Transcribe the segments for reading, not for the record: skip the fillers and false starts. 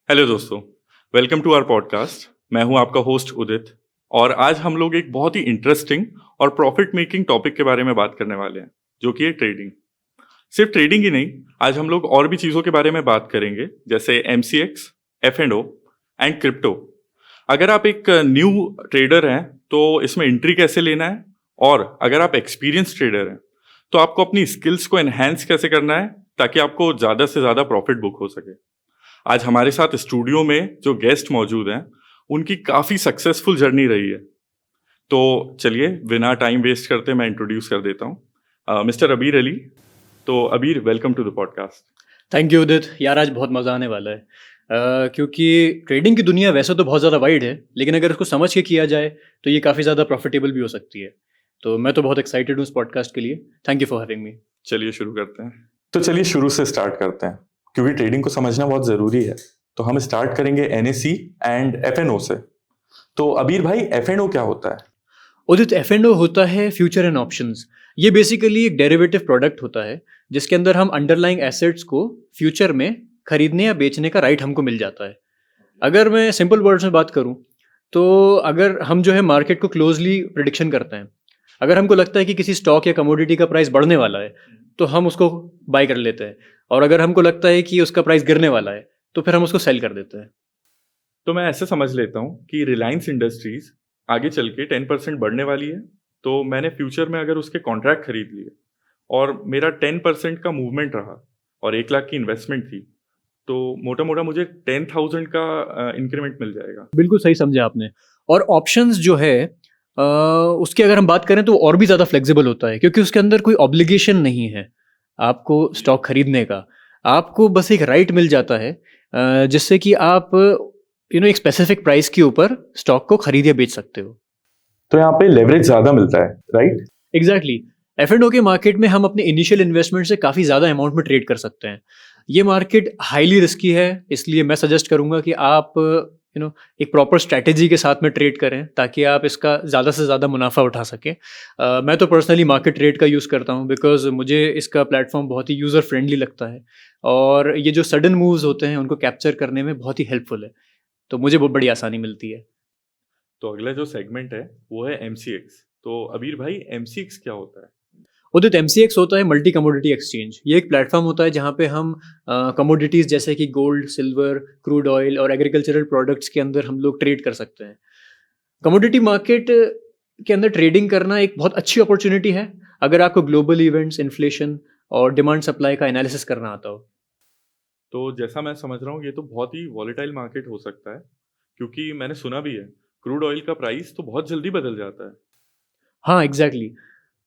Hello दोस्तों, welcome to our podcast. मैं हूं आपका होस्ट उदित और आज हम लोग एक बहुत ही इंटरेस्टिंग और प्रॉफिट मेकिंग टॉपिक के बारे में बात करने वाले हैं, जो कि है ट्रेडिंग। सिर्फ ट्रेडिंग ही नहीं, आज हम लोग और भी चीज़ों के बारे में बात करेंगे, जैसे MCX, F&O एंड क्रिप्टो। अगर आप एक न्यू ट्रेडर हैं तो इसमें एंट्री कैसे लेना है, और अगर आप एक्सपीरियंस ट्रेडर हैं तो आपको अपनी स्किल्स को एनहेंस कैसे करना है ताकि आपको ज़्यादा से ज़्यादा प्रॉफिट बुक हो सके। आज हमारे साथ स्टूडियो में जो गेस्ट मौजूद हैं उनकी काफ़ी सक्सेसफुल जर्नी रही है। तो चलिए बिना टाइम वेस्ट करते मैं इंट्रोड्यूस कर देता हूँ मिस्टर अबीर अली। तो Abeer, welcome to the podcast. Thank you Udit. यार आज बहुत मज़ा आने वाला है क्योंकि ट्रेडिंग की दुनिया वैसे तो बहुत ज़्यादा वाइड है, लेकिन अगर इसको समझ के किया जाए तो ये काफ़ी ज़्यादा प्रॉफिटेबल भी हो सकती है। तो मैं तो बहुत एक्साइटेड हूँ इस पॉडकास्ट के लिए। Thank you for having me. चलिए शुरू करते हैं। तो चलिए शुरू से स्टार्ट करते हैं, क्योंकि ट्रेडिंग को समझना बहुत ज़रूरी है। तो हम स्टार्ट करेंगे NSE एंड F&O से। तो अबीर भाई, F&O क्या होता है? उदित, F&O होता है फ्यूचर एंड ऑप्शंस। ये बेसिकली एक डेरिवेटिव प्रोडक्ट होता है जिसके अंदर हम अंडरलाइंग एसेट्स को फ्यूचर में खरीदने या बेचने का राइट हमको मिल जाता है। अगर मैं सिंपल वर्ड्स में बात करूं तो अगर हम जो है मार्केट को क्लोजली प्रिडिक्शन करते हैं, अगर हमको लगता है कि किसी स्टॉक या कमोडिटी का प्राइस बढ़ने वाला है तो हम उसको बाय कर लेते हैं, और अगर हमको लगता है कि उसका प्राइस गिरने वाला है तो फिर हम उसको सेल कर देते हैं। तो मैं ऐसे समझ लेता हूँ कि रिलायंस इंडस्ट्रीज आगे चल के 10% बढ़ने वाली है, तो मैंने फ्यूचर में अगर उसके कॉन्ट्रैक्ट खरीद लिए और मेरा 10% का मूवमेंट रहा और 1 लाख की इन्वेस्टमेंट थी, तो मोटा मोटा मुझे 10,000 का इंक्रीमेंट मिल जाएगा। बिल्कुल सही समझे आपने। और ऑप्शंस जो है उसकी अगर हम बात करें तो और भी ज़्यादा फ्लेक्सिबल होता है, क्योंकि उसके अंदर कोई ऑब्लिगेशन नहीं है आपको स्टॉक खरीदने का। आपको बस एक राइट मिल जाता है जिससे कि आप एक स्पेसिफिक प्राइस के ऊपर स्टॉक को खरीद या बेच सकते हो। तो यहाँ पे लेवरेज ज्यादा मिलता है, राइट? एग्जैक्टली। F&O के मार्केट में हम अपने इनिशियल इन्वेस्टमेंट से काफ़ी ज़्यादा अमाउंट में ट्रेड कर सकते हैं। ये मार्केट हाईली रिस्की है, इसलिए मैं सजेस्ट करूंगा कि आप एक प्रॉपर स्ट्रैटेजी के साथ में ट्रेड करें ताकि आप इसका ज़्यादा से ज़्यादा मुनाफा उठा सकें। मैं तो पर्सनली मार्केट ट्रेड का यूज़ करता हूँ बिकॉज मुझे इसका प्लेटफॉर्म बहुत ही यूज़र फ्रेंडली लगता है, और ये जो सडन मूव्स होते हैं उनको कैप्चर करने में बहुत ही हेल्पफुल है, तो मुझे बहुत बड़ी आसानी मिलती है। तो अगला जो सेगमेंट है वो है MCX। तो अबीर भाई, MCX क्या होता है? उदित, MCX होता है मल्टी कमोडिटी एक्सचेंज। ये एक प्लेटफॉर्म होता है जहाँ पे हम कमोडिटीज़ जैसे कि गोल्ड, सिल्वर, क्रूड ऑयल और एग्रीकल्चरल प्रोडक्ट्स के अंदर हम लोग ट्रेड कर सकते हैं। कमोडिटी मार्केट के अंदर ट्रेडिंग करना एक बहुत अच्छी अपॉर्चुनिटी है अगर आपको ग्लोबल इवेंट्स, इन्फ्लेशन और डिमांड सप्लाई का एनालिसिस करना आता हो। तो जैसा मैं समझ रहा हूँ ये तो बहुत ही वॉलेटाइल मार्केट हो सकता है, क्योंकि मैंने सुना भी है क्रूड ऑयल का प्राइस तो बहुत जल्दी बदल जाता है। हाँ, एग्जैक्टली।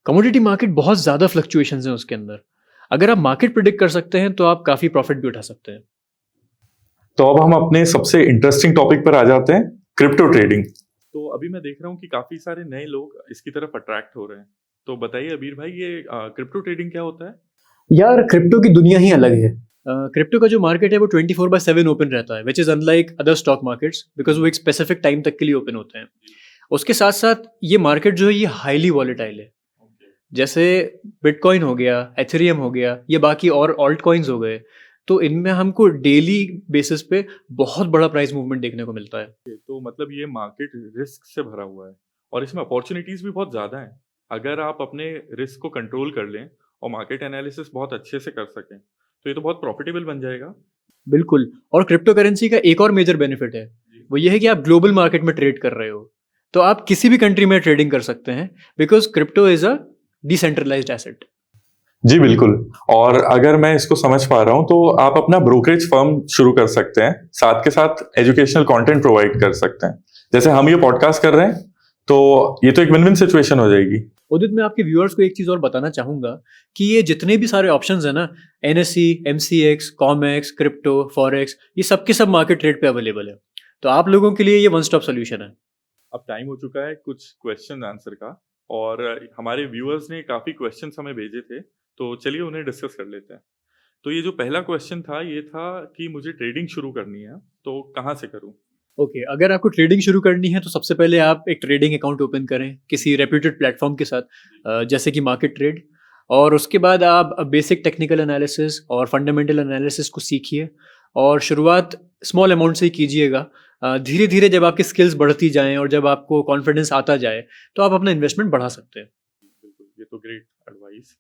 कमोडिटी मार्केट बहुत ज़्यादा फ्लक्चुएशंस हैं उसके अंदर। अगर आप मार्केट प्रिडिक्ट कर सकते हैं तो आप काफ़ी प्रॉफिट भी उठा सकते हैं। तो अब हम अपने सबसे इंटरेस्टिंग टॉपिक पर आ जाते हैं, क्रिप्टो ट्रेडिंग। तो अभी मैं देख रहा हूँ कि काफी सारे नए लोग इसकी तरफ अट्रैक्ट हो रहे हैं। तो बताइए अबीर भाई, ये क्रिप्टो ट्रेडिंग क्या होता है? यार क्रिप्टो की दुनिया ही अलग है। क्रिप्टो का जो मार्केट है वो 24/7 ओपन रहता है, which is unlike other stock markets, because वो एक स्पेसिफिक टाइम तक के लिए ओपन होते हैं। उसके साथ साथ ये मार्केट जो है ये हाईली वॉलेटाइल है। जैसे बिटकॉइन हो गया, एथेरियम हो गया, ये बाकी और ऑल्ट कॉइन्स हो गए, तो इनमें हमको डेली बेसिस पे बहुत बड़ा प्राइस मूवमेंट देखने को मिलता है। तो मतलब ये मार्केट रिस्क से भरा हुआ है और इसमें अपॉर्चुनिटीज भी बहुत ज्यादा हैं। अगर आप अपने रिस्क को कंट्रोल कर लें और मार्केट एनालिसिस बहुत अच्छे से कर सकें तो ये तो बहुत प्रॉफिटेबल बन जाएगा। बिल्कुल। और क्रिप्टो करेंसी का एक और मेजर बेनिफिट है, वो ये है कि आप ग्लोबल मार्केट में ट्रेड कर रहे हो, तो आप किसी भी कंट्री में ट्रेडिंग कर सकते हैं because crypto is a decentralised asset. जी बिल्कुल। और अगर मैं इसको समझ पा रहा हूँ तो आप अपना ब्रोकरेज फर्म शुरू कर सकते हैं, साथ के साथ एजुकेशनल कंटेंट प्रोवाइड कर सकते हैं। जैसे हम ये पॉडकास्ट कर रहे हैं तो ये तो एक विन विन सिचुएशन हो जाएगी। उदित, मैं आपके व्यूअर्स को एक चीज़ और बताना चाहूँगा कि ये जितने भी सारे ऑप्शंस हैं ना, NSE, MCX, COMEX, crypto, forex, ये सब के सब मार्केट ट्रेड पे अवेलेबल है। तो आप लोगों के लिए ये वन स्टॉप सोल्यूशन है। अब टाइम हो चुका है कुछ क्वेश्चन आंसर का, और हमारे व्यूअर्स ने काफ़ी क्वेश्चंस हमें भेजे थे, तो चलिए उन्हें डिस्कस कर लेते हैं। तो ये जो पहला क्वेश्चन था ये था कि मुझे ट्रेडिंग शुरू करनी है तो कहाँ से करूँ? ओके, अगर आपको ट्रेडिंग शुरू करनी है तो सबसे पहले आप एक ट्रेडिंग अकाउंट ओपन करें किसी रेप्यूटेड प्लेटफॉर्म के साथ, जैसे कि मार्केट ट्रेड। और उसके बाद आप बेसिक टेक्निकल एनालिसिस और फंडामेंटल एनालिसिस को सीखिए, और शुरुआत स्मॉल अमाउंट से ही कीजिएगा। धीरे धीरे जब आपकी स्किल्स बढ़ती जाएं और जब आपको कॉन्फिडेंस आता जाए तो आप अपना इन्वेस्टमेंट बढ़ा सकते हैं। बिल्कुल, ये तो ग्रेट एडवाइस।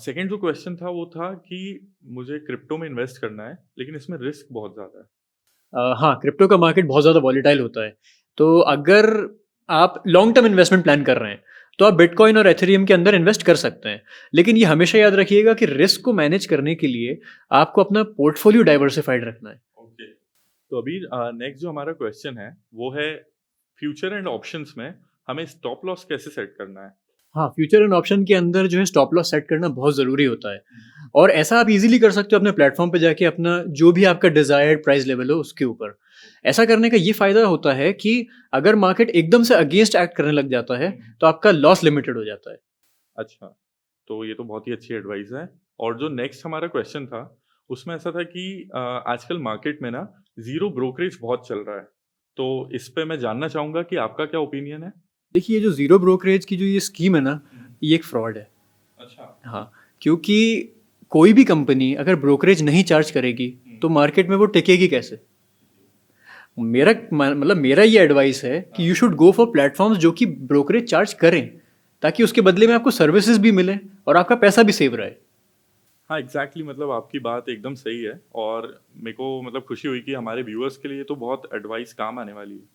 सेकंड जो क्वेश्चन था वो था कि मुझे क्रिप्टो में इन्वेस्ट करना है, लेकिन इसमें रिस्क बहुत ज़्यादा है। हाँ, क्रिप्टो का मार्केट बहुत ज़्यादा वॉलेटाइल होता है। तो अगर आप लॉन्ग टर्म इन्वेस्टमेंट प्लान कर रहे हैं, तो आप बिटकॉइन और एथेरियम के अंदर इन्वेस्ट कर सकते हैं। लेकिन ये हमेशा याद रखिएगा कि रिस्क को मैनेज करने के लिए आपको अपना पोर्टफोलियो डाइवर्सिफाइड रखना है। ओके, तो अभी नेक्स्ट जो हमारा क्वेश्चन है वो है फ्यूचर एंड ऑप्शंस में हमें स्टॉप लॉस कैसे सेट करना है? हाँ, फ्यूचर एंड ऑप्शन के अंदर जो है स्टॉप लॉस सेट करना बहुत ज़रूरी होता है। और ऐसा आप इजीली कर सकते हो अपने प्लेटफॉर्म पे जाके, अपना जो भी आपका डिजायर्ड प्राइस लेवल हो उसके ऊपर। ऐसा करने का ये फ़ायदा होता है कि अगर मार्केट एकदम से अगेंस्ट एक्ट करने लग जाता है तो आपका लॉस लिमिटेड हो जाता है। अच्छा, तो ये तो बहुत ही अच्छी एडवाइस है। और जो नेक्स्ट हमारा क्वेश्चन था उसमें ऐसा था कि आजकल मार्केट में ना ज़ीरो ब्रोकरेज बहुत चल रहा है, तो इस पे मैं जानना चाहूँगा कि आपका क्या ओपिनियन है? देखिए, ये जो ज़ीरो ब्रोकरेज की जो ये स्कीम है ना, ये एक फ्रॉड है। अच्छा। हाँ, क्योंकि कोई भी कंपनी अगर ब्रोकरेज नहीं चार्ज करेगी तो मार्केट में वो टिकेगी कैसे? मतलब मेरा ये एडवाइस है कि you should go for platforms जो कि ब्रोकरेज चार्ज करें, ताकि उसके बदले में आपको सर्विसेज भी मिले और आपका पैसा भी सेव रहे। हाँ, एग्ज़ैक्टली, मतलब आपकी बात एकदम सही है और मेरे को मतलब खुशी हुई कि हमारे व्यूअर्स के लिए तो बहुत एडवाइस काम आने वाली है।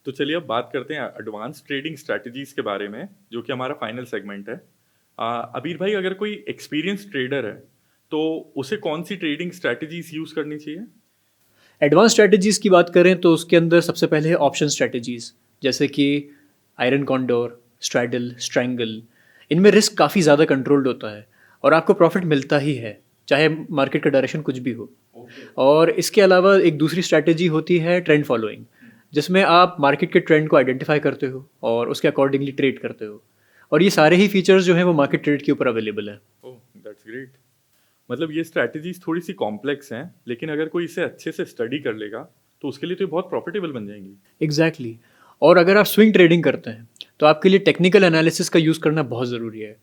तो चलिए अब बात करते हैं एडवांस ट्रेडिंग स्ट्रैटेजीज़ के बारे में, जो कि हमारा फाइनल सेगमेंट है। अबीर भाई, अगर कोई एक्सपीरियंस ट्रेडर है, तो उसे कौन-सी ट्रेडिंग स्ट्रैटेजीज़ यूज़ करनी चाहिए? एडवांस स्ट्रैटेजीज़ की बात करें तो उसके अंदर सबसे पहले है ऑप्शन स्ट्रैटेजीज़, जैसे कि आयरन कॉन्डोर, स्ट्रैडल, स्ट्रैंगल। इनमें रिस्क काफ़ी ज़्यादा कंट्रोल्ड होता है और आपको प्रॉफिट मिलता ही है, चाहे मार्केट का डायरेक्शन कुछ भी हो। ओके। और इसके अलावा एक दूसरी स्ट्रैटेजी होती है ट्रेंड फॉलोइंग, जिसमें आप मार्केट के ट्रेंड को आइडेंटिफाई करते हो और उसके अकॉर्डिंगली ट्रेड करते हो। और ये सारे ही फीचर्स जो हैं वो मार्केट ट्रेड के ऊपर अवेलेबल हैं। ओह, दैट्स ग्रेट। मतलब ये स्ट्रैटेजीज़ थोड़ी-सी कॉम्प्लेक्स हैं, लेकिन अगर कोई इसे अच्छे से स्टडी कर लेगा, तो उसके लिए तो ये बहुत प्रॉफिटेबल बन जाएँगी। एग्जैक्टली। और अगर आप स्विंग ट्रेडिंग करते हैं तो आपके लिए टेक्निकल एनालिसिस का यूज़ करना बहुत ज़रूरी है,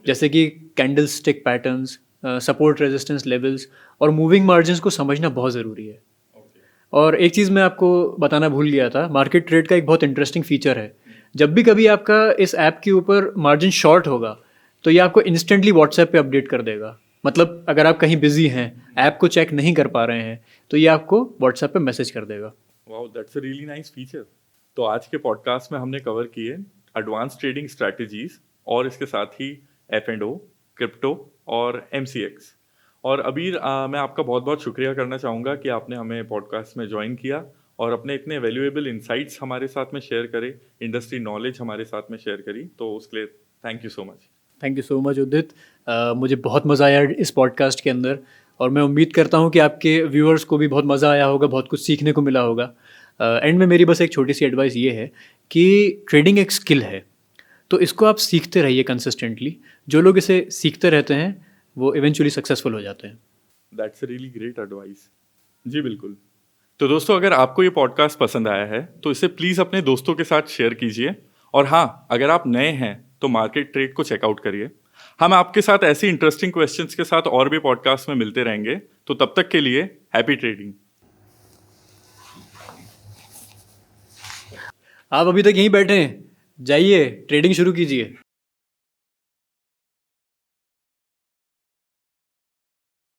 जैसे कि candle stick patterns, support resistance levels और मूविंग मार्जिन्स को समझना बहुत ज़रूरी है। ओके। और एक चीज़ मैं आपको बताना भूल गया था, मार्केट ट्रेड का एक बहुत इंटरेस्टिंग फीचर है। जब भी कभी आपका इस ऐप के ऊपर मार्जिन शॉर्ट होगा तो ये आपको इंस्टेंटली व्हाट्सएप पे अपडेट कर देगा। मतलब अगर आप कहीं बिजी हैं, ऐप को चेक नहीं कर पा रहे हैं, तो ये आपको व्हाट्सएप पे मैसेज कर देगा। Wow, that's a really nice feature. तो आज के पॉडकास्ट में हमने कवर किए एडवांस ट्रेडिंग स्ट्रैटेजीज़ और इसके साथ ही F&O, क्रिप्टो और MCX। और अबीर, मैं आपका बहुत-बहुत शुक्रिया करना चाहूँगा कि आपने हमें पॉडकास्ट में जॉइन किया और अपने इतने वैल्यूएबल इनसाइट्स हमारे साथ में शेयर करे, इंडस्ट्री नॉलेज हमारे साथ में शेयर करी, तो उसके लिए thank you so much. Thank you so much Udit. मुझे बहुत मज़ा आया इस पॉडकास्ट के अंदर और मैं उम्मीद करता हूँ कि आपके व्यूअर्स को भी बहुत मज़ा आया होगा, बहुत कुछ सीखने को मिला होगा। एंड में मेरी बस एक छोटी सी एडवाइस ये है कि ट्रेडिंग एक स्किल है, तो इसको आप सीखते रहिए कंसिस्टेंटली। जो लोग इसे सीखते रहते हैं वो इवेंचुअली सक्सेसफुल हो जाते हैं। That's a really great advice. जी बिल्कुल। तो दोस्तों, अगर आपको ये पॉडकास्ट पसंद आया है तो इसे प्लीज़ अपने दोस्तों के साथ शेयर कीजिए। और हाँ, अगर आप नए हैं तो मार्केट ट्रेड को चेकआउट करिए। हम आपके साथ ऐसी इंटरेस्टिंग क्वेश्चंस के साथ और भी पॉडकास्ट में मिलते रहेंगे। तो तब तक के लिए हैप्पी ट्रेडिंग। आप अभी तक यहीं बैठे हैं, जाइए ट्रेडिंग शुरू कीजिए।